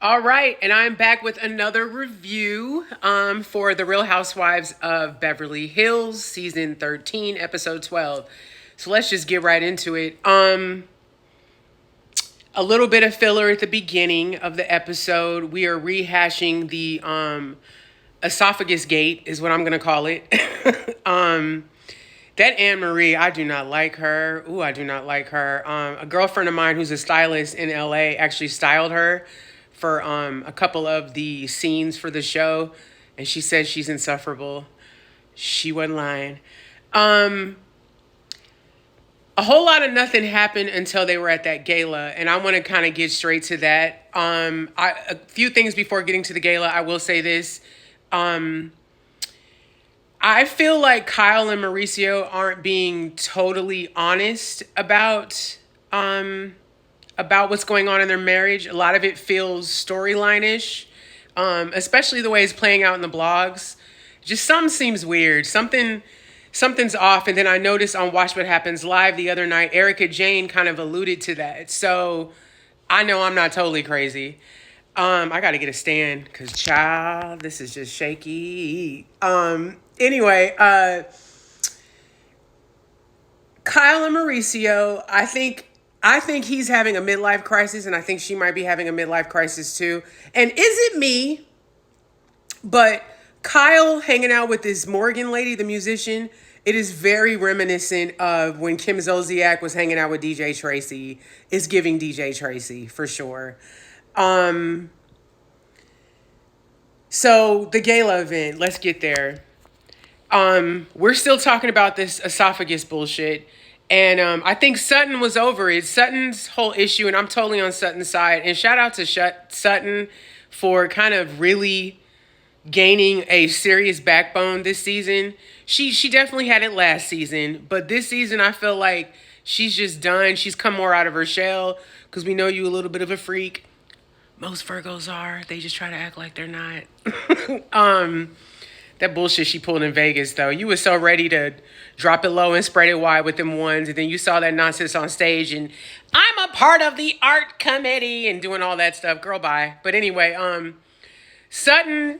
All right, and I'm back with another review for The Real Housewives of Beverly Hills, season 13, episode 12. So let's just get right into it. A little bit of filler at the beginning of the episode. We are rehashing the esophagus gate, is what I'm going to call it. That Anne Marie, I do not like her. Ooh, I do not like her. A girlfriend of mine who's a stylist in LA actually styled her for a couple of the scenes for the show, and she says she's insufferable. She wasn't lying. A whole lot of nothing happened until they were at that gala, and I want to kind of get straight to that. A few things before getting to the gala. I will say this. I feel like Kyle and Mauricio aren't being totally honest about what's going on in their marriage. A lot of it feels storyline-ish, especially the way it's playing out in the blogs. Just something seems weird. Something's off. And then I noticed on Watch What Happens Live the other night, Erica Jane kind of alluded to that. So I know I'm not totally crazy. I got to get a stand because, child, this is just shaky. Anyway, Kyle and Mauricio, I think he's having a midlife crisis, and I think she might be having a midlife crisis too. And is it me? But Kyle hanging out with this Morgan lady, the musician, it is very reminiscent of when Kim Zolciak was hanging out with DJ Tracy. It's giving DJ Tracy for sure. So the gala event, let's get there. We're still talking about this esophagus bullshit. And I think Sutton was over it. Sutton's whole issue, and I'm totally on Sutton's side. And shout out to Sutton for kind of really gaining a serious backbone this season. She definitely had it last season, but this season I feel like she's just done. She's come more out of her shell because we know you a little bit of a freak. Most Virgos are. They just try to act like they're not. That bullshit she pulled in Vegas, though. You were so ready to drop it low and spread it wide with them ones. And then you saw that nonsense on stage and I'm a part of the art committee and doing all that stuff. Girl, bye. But anyway, Sutton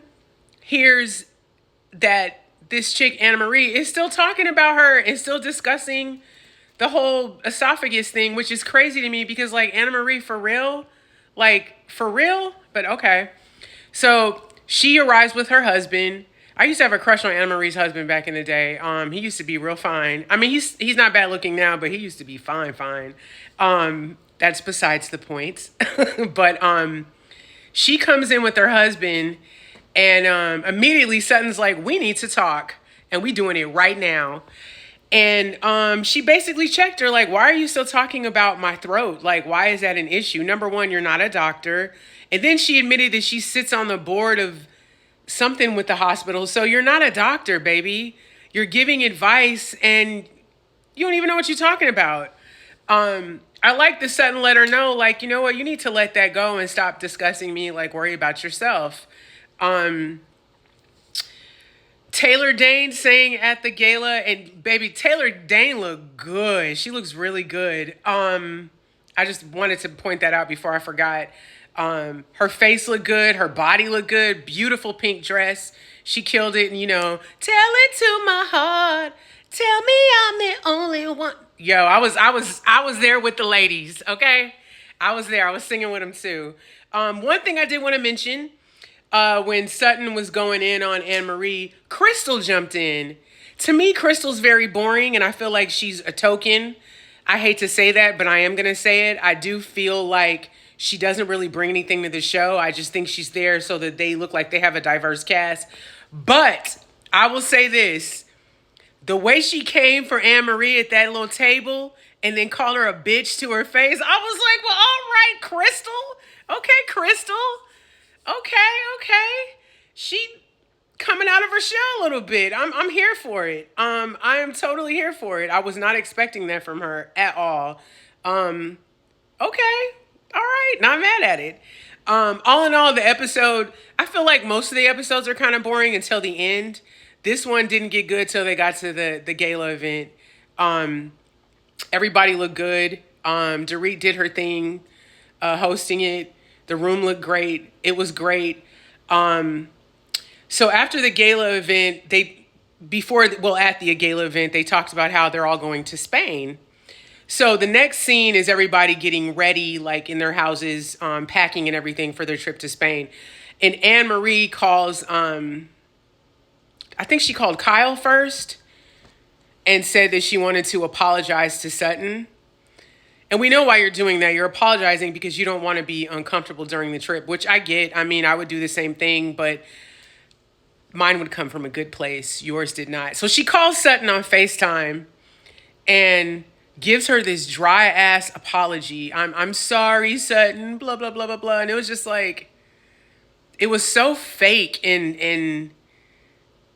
hears that this chick, Anna Marie, is still talking about her and still discussing the whole esophagus thing, which is crazy to me because, like, Anna Marie, for real? Like, for real? But okay. So she arrives with her husband. I used to have a crush on Anna Marie's husband back in the day. He used to be real fine. I mean, he's not bad looking now, but he used to be fine. That's besides the point. But she comes in with her husband, and immediately Sutton's like, "We need to talk, and we doing it right now." And she basically checked her, like, "Why are you still talking about my throat? Like, why is that an issue? Number one, you're not a doctor." And then she admitted that she sits on the board of something with the hospital. So you're not a doctor, baby. You're giving advice and you don't even know what you're talking about. I like the Sutton let her know, like, you know what, you need to let that go and stop discussing me, like, worry about yourself. Taylor Dane sang at the gala, and baby, Taylor Dane looked good. She looks really good. I just wanted to point that out before I forgot. Her face looked good. Her body looked good. Beautiful pink dress. She killed it. And, you know, tell it to my heart. Tell me I'm the only one. Yo, I was there with the ladies. Okay. I was there. I was singing with them too. One thing I did want to mention, when Sutton was going in on Anne Marie, Crystal jumped in. To me, Crystal's very boring, and I feel like she's a token. I hate to say that, but I am going to say it. I do feel like she doesn't really bring anything to the show. I just think she's there so that they look like they have a diverse cast. But I will say this. The way she came for Anne Marie at that little table and then called her a bitch to her face, I was like, well, all right, Crystal. Okay, Crystal. Okay. She coming out of her shell a little bit. I'm here for it. I am totally here for it. I was not expecting that from her at all. Okay. All right. Not mad at it. All in all, the episode, I feel like most of the episodes are kind of boring until the end. This one didn't get good till they got to the gala event. Everybody looked good. Dorit did her thing, hosting it. The room looked great. It was great. Um, so after the gala event, at the gala event, they talked about how they're all going to Spain. So the next scene is everybody getting ready, like in their houses, packing and everything for their trip to Spain. And Anne Marie calls, I think she called Kyle first and said that she wanted to apologize to Sutton. And we know why you're doing that. You're apologizing because you don't want to be uncomfortable during the trip, which I get. I mean, I would do the same thing, but mine would come from a good place. Yours did not. So she calls Sutton on FaceTime and gives her this dry ass apology. I'm sorry, Sutton, blah, blah, blah, blah, blah. And it was just like, it was so fake and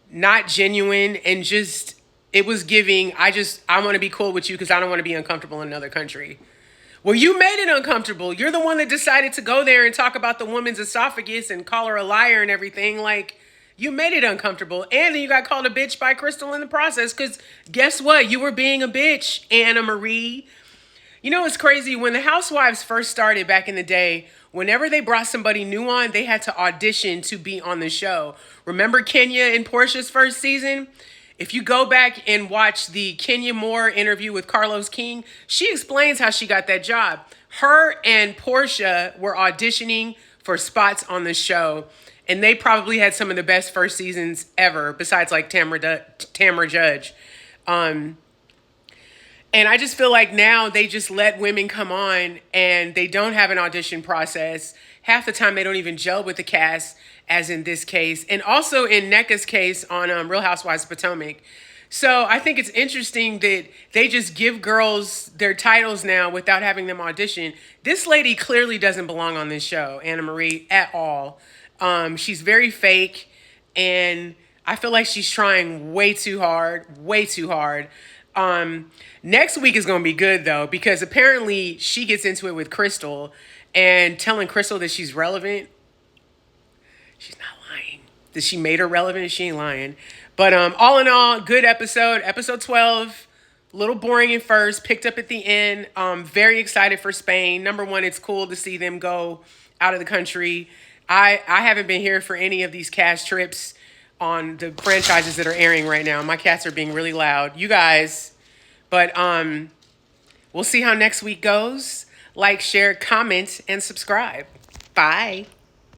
not genuine, and just, it was giving, I want to be cool with you because I don't want to be uncomfortable in another country. Well, you made it uncomfortable. You're the one that decided to go there and talk about the woman's esophagus and call her a liar and everything. Like, you made it uncomfortable. And then you got called a bitch by Crystal in the process because guess what? You were being a bitch, Anna Marie. You know, it's crazy. When the Housewives first started back in the day, whenever they brought somebody new on, they had to audition to be on the show. Remember Kenya and Portia's first season? If you go back and watch the Kenya Moore interview with Carlos King, she explains how she got that job. Her and Portia were auditioning for spots on the show, and they probably had some of the best first seasons ever, besides like Tamra Judge. And I just feel like now they just let women come on and they don't have an audition process. Half the time they don't even gel with the cast, as in this case. And also in NECA's case on Real Housewives of Potomac. So I think it's interesting that they just give girls their titles now without having them audition. This lady clearly doesn't belong on this show, Anna Marie, at all. She's very fake, and I feel like she's trying way too hard, way too hard. Next week is going to be good though, because apparently she gets into it with Crystal and telling Crystal that she's relevant. She's not lying. That she made her relevant. She ain't lying. But all in all, good episode. Episode 12. A little boring at first. Picked up at the end. Very excited for Spain. Number one, it's cool to see them go out of the country. I haven't been here for any of these cast trips on the franchises that are airing right now. My cats are being really loud. You guys. But we'll see how next week goes. Like, share, comment, and subscribe. Bye.